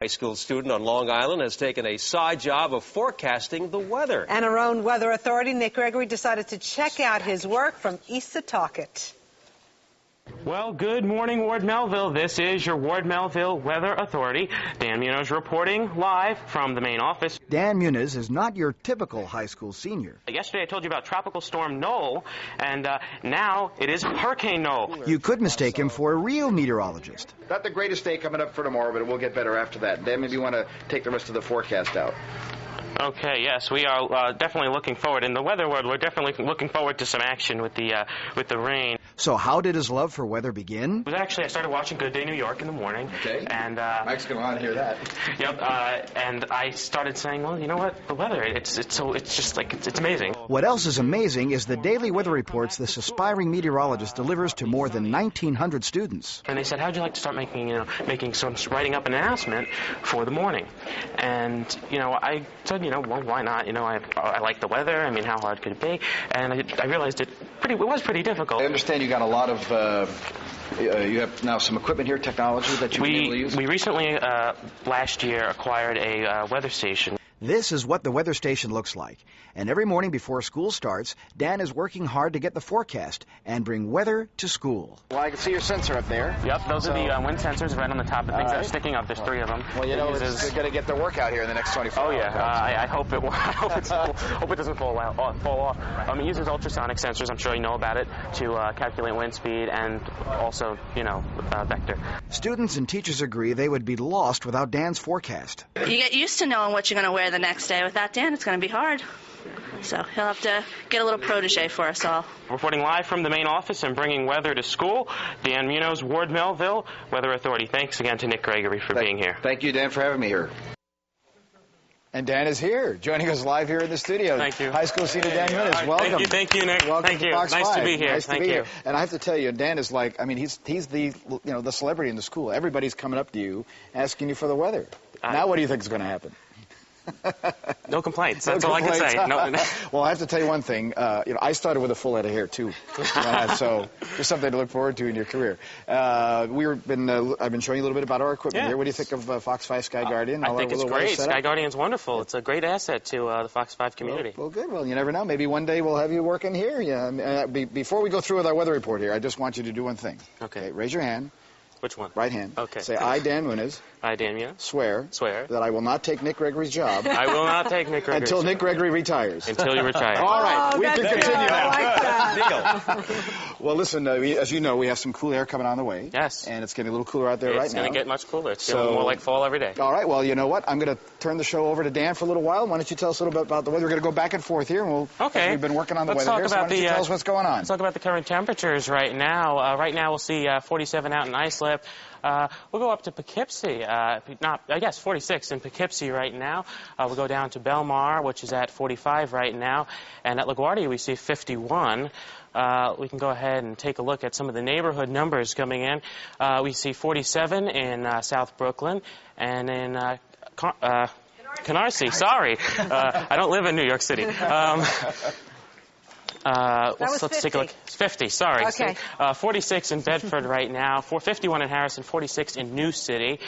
High school student on Long Island has taken a side job of forecasting the weather. And our own weather authority, Nick Gregory, decided to check out his work from East Setauket. Well, good morning, Ward Melville. This is your Ward Melville Weather Authority. Dan Muniz reporting live from the main office. Dan Muniz is not your typical high school senior. Yesterday I told you about Tropical Storm Noel, and now it is Hurricane Noel. You could mistake him for a real meteorologist. Not the greatest day coming up for tomorrow, but it will get better after that. Dan, maybe you want to take the rest of the forecast out. Okay, yes, we are definitely looking forward. In the weather world, we're definitely looking forward to some action with the rain. So how did his love for weather begin? Well, actually, I started watching Good Day New York in the morning. Okay. And Mike's going to want to hear that. Yep. And I started saying, well, you know what? The weather, it's just like it's amazing. What else is amazing is the daily weather reports this aspiring meteorologist delivers to more than 1,900 students. And they said, how'd you like to start writing up an announcement for the morning? And I said, well, why not? I like the weather. I mean, how hard could it be? And I realized it was pretty difficult. I understand you got a lot of, you have now some equipment here, technology that you've been able to use? We recently, last year, acquired a weather station. This is what the weather station looks like. And every morning before school starts, Dan is working hard to get the forecast and bring weather to school. Well, I can see your sensor up there. Yep, those are the wind sensors right on the top of things that are sticking up. There's 3 of them. Well, it's going to get their work out here in the next 24 hours. Oh, yeah. I hope it will. hope it doesn't fall off. It uses ultrasonic sensors. I'm sure you know about it, to calculate wind speed and also, vector. Students and teachers agree they would be lost without Dan's forecast. You get used to knowing what you're going to wear the next day. Without Dan, it's going to be hard. So he'll have to get a little protege for us all. Reporting live from the main office and bringing weather to school, Dan Muniz, Ward Melville, Weather Authority. Thanks again to Nick Gregory for being here. Thank you, Dan, for having me here. And Dan is here, joining us live here in the studio. Thank you. High school senior Dan Muniz, welcome. Thank you, Nick. Welcome Thank to you. Fox Nice 5. to be here. Nice Thank to be you. Here. And I have to tell you, Dan is like, he's the the celebrity in the school. Everybody's coming up to you, asking you for the weather. Now, what do you think is going to happen? No complaints. That's all I can say. No. Well, I have to tell you one thing. I started with a full head of hair too, so just something to look forward to in your career. I've been showing you a little bit about our equipment here. What do you think of Fox 5 Sky Guardian? I think it's great. Sky Guardian's wonderful. It's a great asset to the Fox 5 community. Well, good. Well, you never know. Maybe one day we'll have you working here. Yeah. Before we go through with our weather report here, I just want you to do one thing. Okay. Raise your hand. Which one? Right hand. Okay. Say, I, Dan Muniz. I, Dan Muniz. Swear. That I will not take Nick Gregory's job. I will not take Nick Gregory's until Nick Gregory retires. Until you retire. All right. We can continue now. I like that. Well, listen, as you know, we have some cool air coming on the way. Yes. And it's getting a little cooler out there right now. It's going to get much cooler. It's feeling more like fall every day. All right. Well, you know what? I'm going to turn the show over to Dan for a little while. Why don't you tell us a little bit about the weather? We're going to go back and forth here. And we've been working on the weather here. So why don't you tell us what's going on? Let's talk about the current temperatures right now. Right now we'll see 47 out in Islip. We'll go up to Poughkeepsie, 46 in Poughkeepsie right now. We'll go down to Belmar, which is at 45 right now. And at LaGuardia, we see 51. We can go ahead and take a look at some of the neighborhood numbers coming in. We see 47 in South Brooklyn and in Canarsie. Sorry. I don't live in New York City. Let's take a look. 50, sorry. Okay. 46 in Bedford right now, 51 in Harrison, 46 in New City.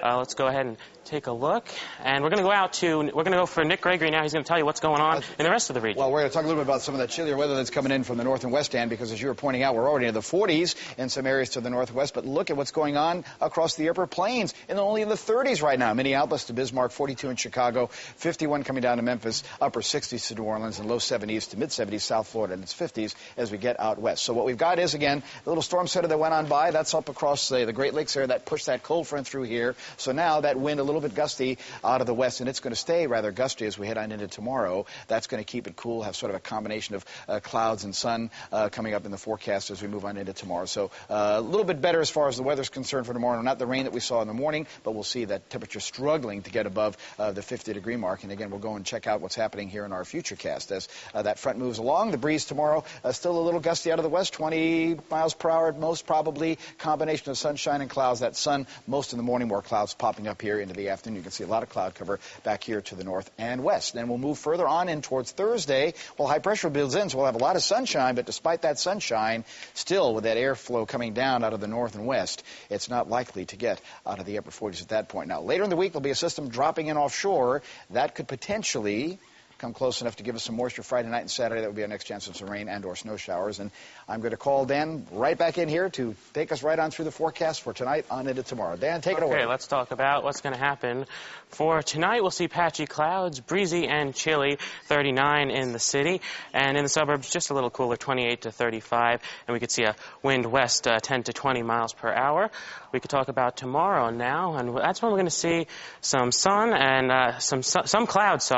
Let's go ahead and take a look. And we're going to go for Nick Gregory now. He's going to tell you what's going on in the rest of the region. Well, we're going to talk a little bit about some of that chillier weather that's coming in from the north and west end, because as you were pointing out, we're already in the 40s in some areas to the northwest. But look at what's going on across the upper plains, and only in the 30s right now. Minneapolis to Bismarck, 42 in Chicago, 51 coming down to Memphis, upper 60s to New Orleans, and low 70s to mid 70s South Florida, and it's 50s as we get out west. So what we've got is, again, a little storm center that went on by. That's up across the Great Lakes area that pushed that cold front through here. So now that wind a little bit gusty out of the west, and it's going to stay rather gusty as we head on into tomorrow. That's going to keep it cool, have sort of a combination of clouds and sun coming up in the forecast as we move on into tomorrow. So a little bit better as far as the weather's concerned for tomorrow. Not the rain that we saw in the morning, but we'll see that temperature struggling to get above the 50-degree mark. And again, we'll go and check out what's happening here in our futurecast as that front moves along. The breeze tomorrow still a little gusty out of the west, 20 miles per hour at most, probably. Combination of sunshine and clouds. That sun most in the morning, more clouds clouds popping up here into the afternoon. You can see a lot of cloud cover back here to the north and west. Then we'll move further on in towards Thursday. Well, high pressure builds in, so we'll have a lot of sunshine, but despite that sunshine, still with that airflow coming down out of the north and west, it's not likely to get out of the upper 40s at that point. Now, later in the week, there'll be a system dropping in offshore that could potentially come close enough to give us some moisture Friday night and Saturday. That would be our next chance of some rain and or snow showers. And I'm going to call Dan right back in here to take us right on through the forecast for tonight on into tomorrow. Dan, take it away. Okay, let's talk about what's going to happen. For tonight, we'll see patchy clouds, breezy and chilly, 39 in the city. And in the suburbs, just a little cooler, 28 to 35. And we could see a wind west 10 to 20 miles per hour. We could talk about tomorrow now, and that's when we're going to see some sun and some clouds,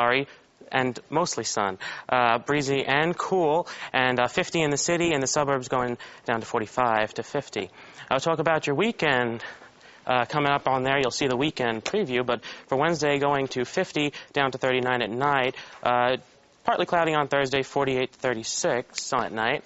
and mostly sun. Breezy and cool, and 50 in the city, and the suburbs going down to 45 to 50. I'll talk about your weekend. Coming up on there, you'll see the weekend preview, but for Wednesday, going to 50 down to 39 at night. Partly cloudy on Thursday, 48 to 36 at night.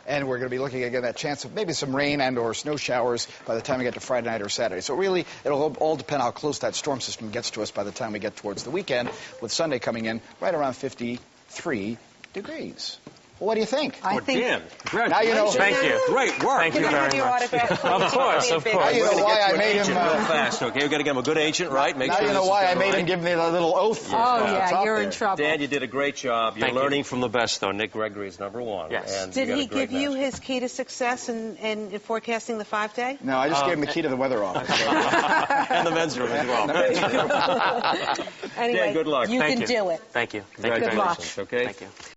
And we're going to be looking again at that chance of maybe some rain and or snow showers by the time we get to Friday night or Saturday. So really, it'll all depend how close that storm system gets to us by the time we get towards the weekend, with Sunday coming in right around 53 degrees. Well, what do you think? I think Dan, now you know. Thank you. Great work. Thank you very much. Of course. Now you know why I made him. Real fast, okay? We've got to get him a good agent, right? Make Now sure you know this why is I made right. him give me the little oath. Oh, yeah, you're in trouble. Dan, you did a great job. You're Thank you. learning from the best, though. Nick Gregory is #1. Yes. And Did you got he a great give you master. his key to success in forecasting the 5-day? No, I just gave him the key to the weather office. And the men's room as well. Anyway, Dan, good luck. You Thank can you. do it. Thank you. Thank you very much. Congratulations, okay? Thank you.